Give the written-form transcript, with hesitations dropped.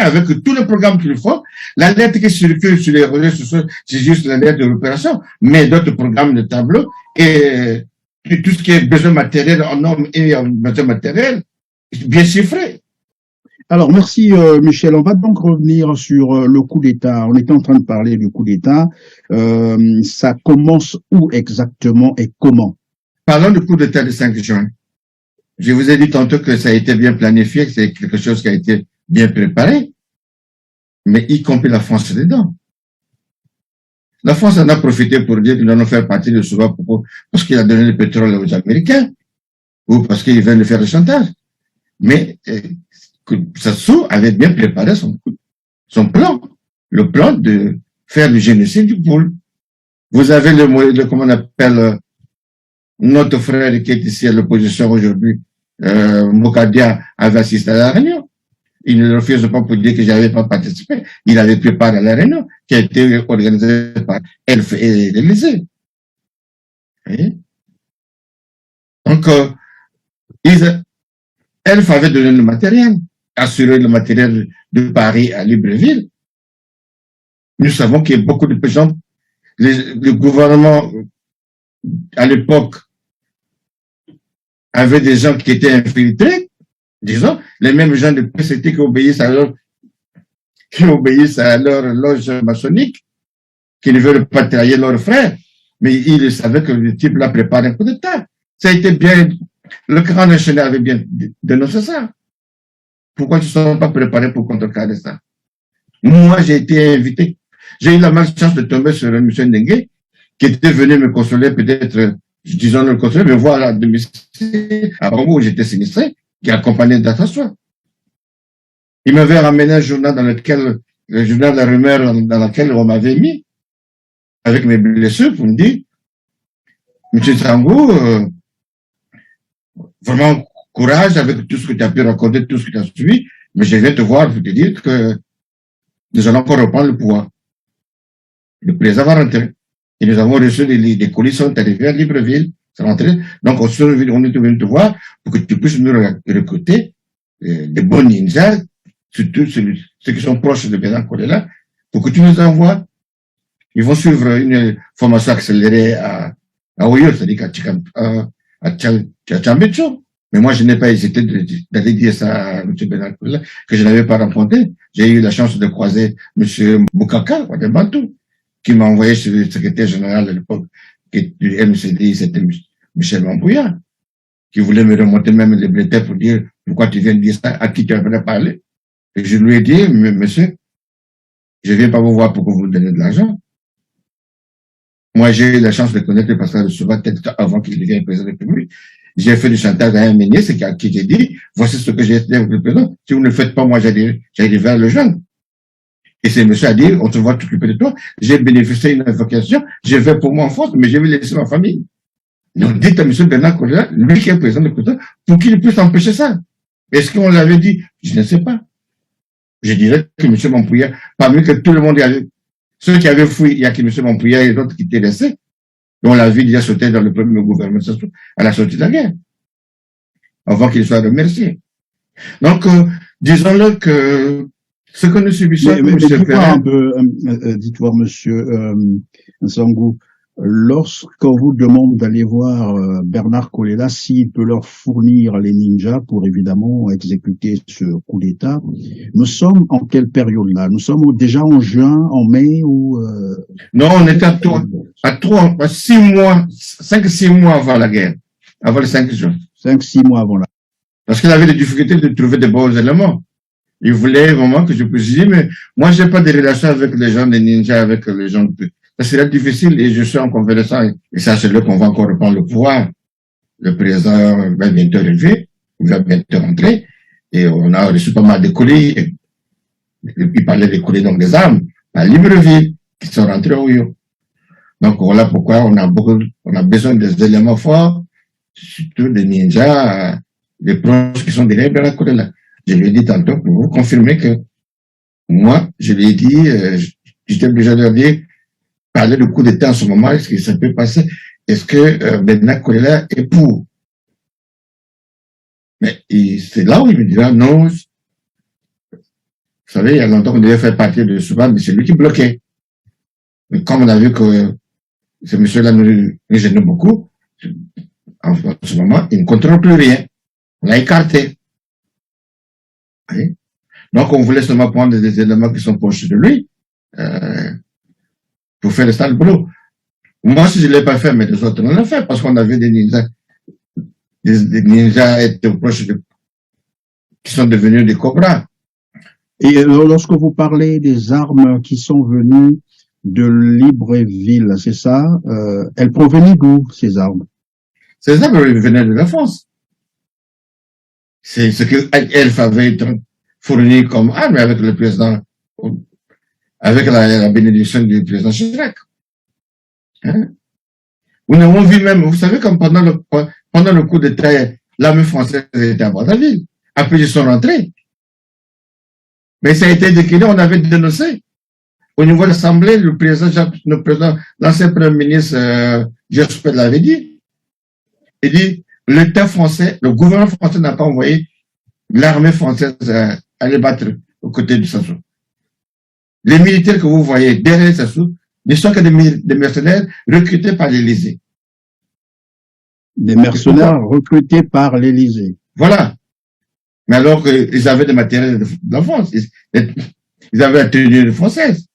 avec tout le programme qu'il faut. La lettre qui circule sur les réseaux sociaux, c'est juste la lettre de l'opération, mais d'autres programmes de tableau et tout ce qui est besoin matériel en hommes et en besoin matériel, bien chiffré. Alors, merci Michel. On va donc revenir sur le coup d'État. On était en train de parler du coup d'État. Ça commence où exactement et comment? Parlons du coup d'État du 5 juin. Je vous ai dit tantôt que ça a été bien planifié, que c'est quelque chose qui a été bien préparé, mais y compris la France dedans. La France en a profité pour dire qu'ils allons faire partie de ce propos parce qu'il a donné le pétrole aux Américains ou parce qu'ils veulent faire le chantage. Mais Sassou avait bien préparé son plan, le plan de faire du génocide du pôle. Vous avez comment on appelle, notre frère qui est ici à l'opposition aujourd'hui, Mokadia, avait assisté à la réunion. Il ne refuse pas pour dire que j'avais pas participé. Il avait préparé la réunion qui a été organisée par Elf et l'Élysée. Donc, Elf avait donné le matériel, assuré le matériel de Paris à Libreville. Nous savons qu'il y a beaucoup de gens, le gouvernement à l'époque avait des gens qui étaient infiltrés, disons, les mêmes gens de PCT qui obéissent à leur loge maçonnique, qui ne veulent pas trahir leurs frères, mais ils savaient que le type l'a préparé un coup d'État. Ça a été bien, le Grand national avait bien dénoncé ça. Pourquoi ils ne sont pas préparés pour contrecarrer ça? Moi, j'ai été invité. J'ai eu la malchance de tomber sur M. Ndengue, qui était venu me consoler, peut-être, disons le consoler, me voir à domicile, à Bongo où j'étais sinistré, qui accompagnait d'Atassois. Il m'avait ramené un journal le journal de la rumeur dans lequel on m'avait mis, avec mes blessures, pour me dire, M. Sangou, vraiment courage avec tout ce que tu as pu raconter, tout ce que tu as suivi, mais je viens te voir pour te dire que nous allons encore reprendre le pouvoir. Le président va rentrer. Et nous avons reçu des colis sont arrivés à Libreville, c'est rentré. Donc, on est venu te voir pour que tu puisses nous recruter des bons ninjas, surtout ceux qui sont proches de Bénin Kolela, pour que tu nous envoies. Ils vont suivre une formation accélérée à Oyo, c'est-à-dire à Tchambecho. Mais moi, je n'ai pas hésité d'aller dire ça à M. Bénin Kolela, que je n'avais pas rencontré. J'ai eu la chance de croiser M. Boukaka, Wadembantou, qui m'a envoyé chez le secrétaire général à l'époque du MCD, c'était Michel Mambouya, qui voulait me remonter même les bulletins pour dire pourquoi tu viens de dire ça, à qui tu avais parlé. Et je lui ai dit, monsieur, je viens pas vous voir pour que vous me donniez de l'argent. Moi, j'ai eu la chance de connaître le pasteur de Souva peut-être avant qu'il devienne président de la République. J'ai fait du chantage à un ministre qui j'ai dit, voici ce que j'ai fait avec le président. Si vous ne le faites pas, moi, j'allais vers le jeune. Et c'est monsieur a dit, on te va t'occuper de toi. J'ai bénéficié d'une invocation. Je vais pour moi en France, mais je vais laisser ma famille. Donc, dites à monsieur Bernard Kolela, lui qui est président de président, pour qu'il puisse empêcher ça. Est-ce qu'on l'avait dit? Je ne sais pas. Je dirais que monsieur Mampouya, parmi que tout le monde y avait, ceux qui avaient fui, il y a que monsieur Mampouya et d'autres qui étaient restés, dont la vie déjà sauté dans le premier gouvernement à la sortie de la guerre. Avant qu'il soit remercié. Donc, disons-le que ce que nous subissons, dites-moi, monsieur Sangou, lorsqu'on vous demande d'aller voir Bernard Kolela, s'il peut leur fournir les ninjas pour évidemment exécuter ce coup d'État, nous sommes en quelle période là? Nous sommes déjà en juin, en mai ou Non, on est à 6 mois, 5-6 mois avant la guerre, avant le 5 juin. 5-6 mois avant la guerre. Parce qu'il avait des difficultés de trouver de bons éléments. Il voulait vraiment que je puisse dire, mais moi, j'ai pas de relation avec les gens des ninjas, avec les gens de... Ça serait difficile et je suis en convalescent et ça, c'est là qu'on va encore reprendre le pouvoir. Le président va bientôt arriver, il va bientôt rentrer et on a reçu pas mal de colis. Il parlait des colis, donc des armes, à Libreville, qui sont rentrés au Oyo. Donc voilà pourquoi on a besoin des éléments forts, surtout des ninjas, des proches qui sont derrière la Kolela. Je lui ai dit tantôt pour vous confirmer que moi, je lui ai dit, j'étais obligé de leur dire, parler de coup d'État en ce moment, est-ce que ça peut passer? Est-ce que Bernard Kolela est pour? Mais c'est là où il me dira non, Vous savez, il y a longtemps qu'on devait faire partie de Souban, mais c'est lui qui bloquait. Mais comme on a vu que ce monsieur-là nous gênait beaucoup, en ce moment, il ne contrôle plus rien. On l'a écarté. Oui. Donc, on voulait seulement prendre des éléments qui sont proches de lui pour faire le sale boulot. Moi, si je ne l'ai pas fait, mais les autres l'ont fait parce qu'on avait des ninjas, des ninjas étaient proches qui sont devenus des cobras. Et lorsque vous parlez des armes qui sont venues de Libreville, c'est ça, elles provenaient d'où, ces armes? Ces armes venaient de la France. C'est ce que Elf avait fourni comme arme avec le président, avec la bénédiction du président Chirac. Hein? Nous avons vu même, vous savez, comme pendant le coup d'État, l'armée française était à Brazzaville. Après, ils sont rentrés. Mais ça a été décliné, on avait dénoncé. Au niveau de l'Assemblée, l'ancien Premier ministre Jospin l'avait dit. Il dit, l'État français, le gouvernement français n'a pas envoyé l'armée française aller battre aux côtés du Sassou. Les militaires que vous voyez derrière Sassou ne sont que des mercenaires recrutés par l'Élysée. Des mercenaires recrutés par l'Élysée. Voilà. Mais alors qu'ils avaient des matériels de la France. Ils avaient la tenue française.